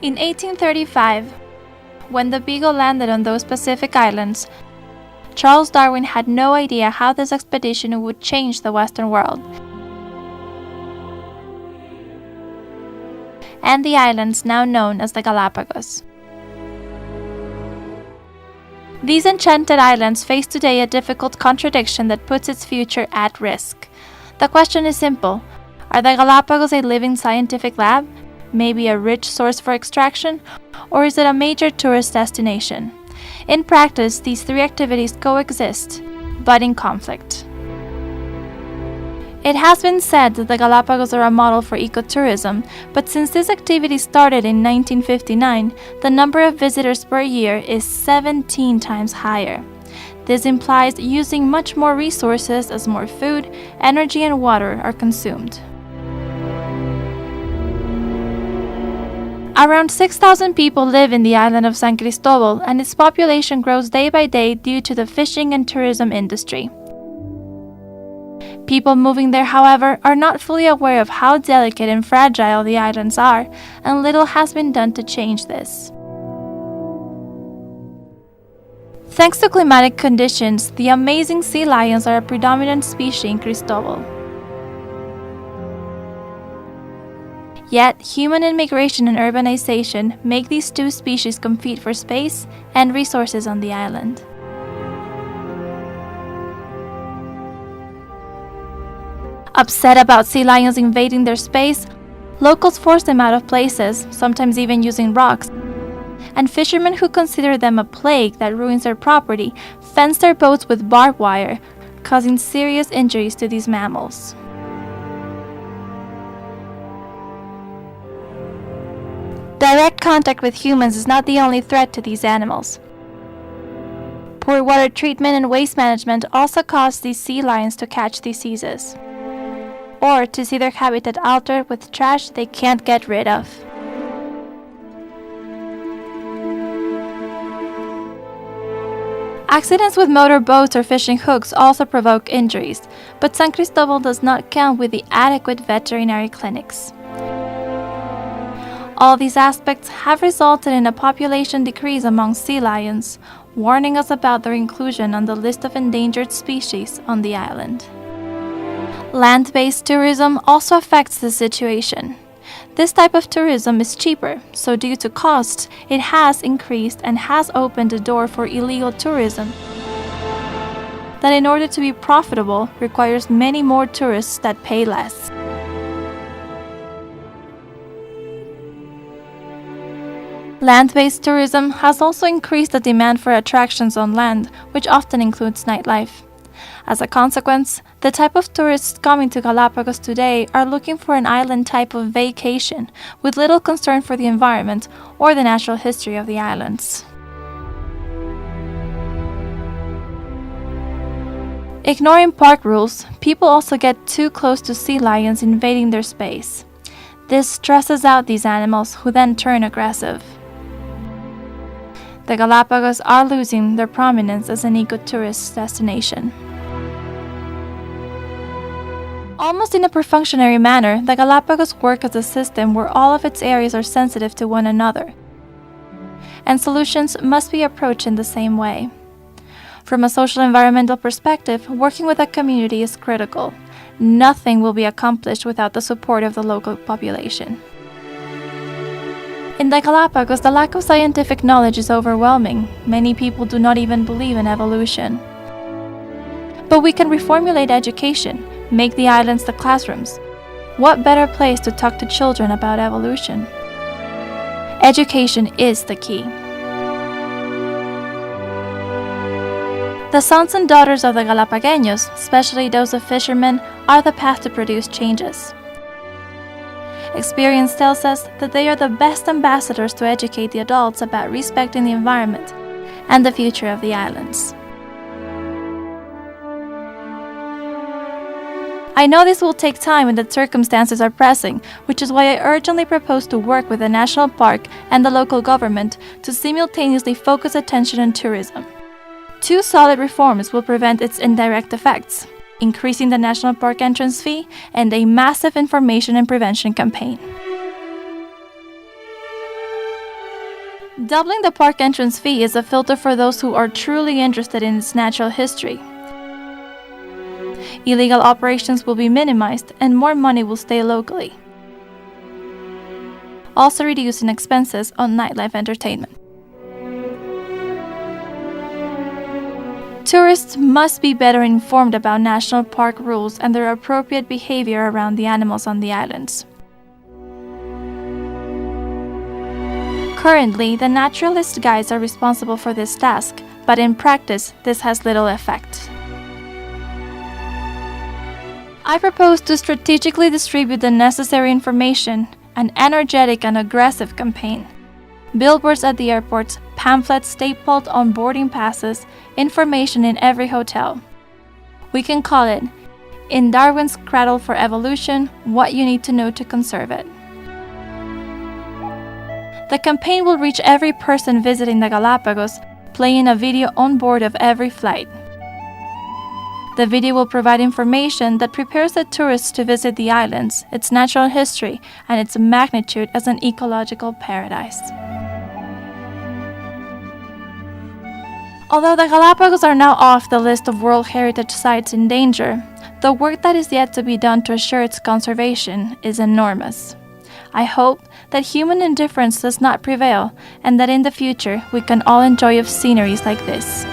In 1835, when the Beagle landed on those Pacific islands, Charles Darwin had no idea how this expedition would change the Western world and the islands now known as the Galapagos. These enchanted islands face today a difficult contradiction that puts its future at risk. The question is simple: are the Galapagos a living scientific lab, maybe a rich source for extraction, or is it a major tourist destination? In practice, these three activities coexist, but in conflict. It has been said that the Galapagos are a model for ecotourism, but since this activity started in 1959, the number of visitors per year is 17 times higher. This implies using much more resources as more food, energy, and water are consumed. Around 6,000 people live in the island of San Cristobal, and its population grows day by day due to the fishing and tourism industry. People moving there, however, are not fully aware of how delicate and fragile the islands are, and little has been done to change this. Thanks to climatic conditions, the amazing sea lions are a predominant species in Cristobal. Yet, human immigration and urbanization make these two species compete for space and resources on the island. Upset about sea lions invading their space, locals force them out of places, sometimes even using rocks, and fishermen who consider them a plague that ruins their property fence their boats with barbed wire, causing serious injuries to these mammals. Direct contact with humans is not the only threat to these animals. Poor water treatment and waste management also cause these sea lions to catch diseases, or to see their habitat altered with trash they can't get rid of. Accidents with motor boats or fishing hooks also provoke injuries, but San Cristobal does not count with the adequate veterinary clinics. All these aspects have resulted in a population decrease among sea lions, warning us about their inclusion on the list of endangered species on the island. Land-based tourism also affects the situation. This type of tourism is cheaper, so due to costs, it has increased and has opened the door for illegal tourism that, in order to be profitable, requires many more tourists that pay less. Land-based tourism has also increased the demand for attractions on land, which often includes nightlife. As a consequence, the type of tourists coming to Galapagos today are looking for an island type of vacation, with little concern for the environment or the natural history of the islands. Ignoring park rules, people also get too close to sea lions invading their space. This stresses out these animals, who then turn aggressive. The Galapagos are losing their prominence as an ecotourist destination. Almost in a perfunctory manner, the Galapagos work as a system where all of its areas are sensitive to one another, and solutions must be approached in the same way. From a social environmental perspective, working with a community is critical. Nothing will be accomplished without the support of the local population. In the Galapagos, the lack of scientific knowledge is overwhelming. Many people do not even believe in evolution. But we can reformulate education, make the islands the classrooms. What better place to talk to children about evolution? Education is the key. The sons and daughters of the Galapagueños, especially those of fishermen, are the path to produce changes. Experience tells us that they are the best ambassadors to educate the adults about respecting the environment and the future of the islands. I know this will take time and that circumstances are pressing, which is why I urgently propose to work with the national park and the local government to simultaneously focus attention on tourism. Two solid reforms will prevent its indirect effects: increasing the national park entrance fee and a massive information and prevention campaign. Doubling the park entrance fee is a filter for those who are truly interested in its natural history. Illegal operations will be minimized and more money will stay locally, also reducing expenses on nightlife entertainment. Tourists must be better informed about national park rules and their appropriate behavior around the animals on the islands. Currently, the naturalist guides are responsible for this task, but in practice, this has little effect. I propose to strategically distribute the necessary information, an energetic and aggressive campaign. Billboards at the airports, pamphlets stapled on boarding passes, information in every hotel. We can call it, "In Darwin's Cradle for Evolution, What You Need to Know to Conserve It." The campaign will reach every person visiting the Galapagos, playing a video on board of every flight. The video will provide information that prepares the tourists to visit the islands, its natural history, and its magnitude as an ecological paradise. Although the Galapagos are now off the list of World Heritage Sites in danger, the work that is yet to be done to assure its conservation is enormous. I hope that human indifference does not prevail and that in the future we can all enjoy of sceneries like this.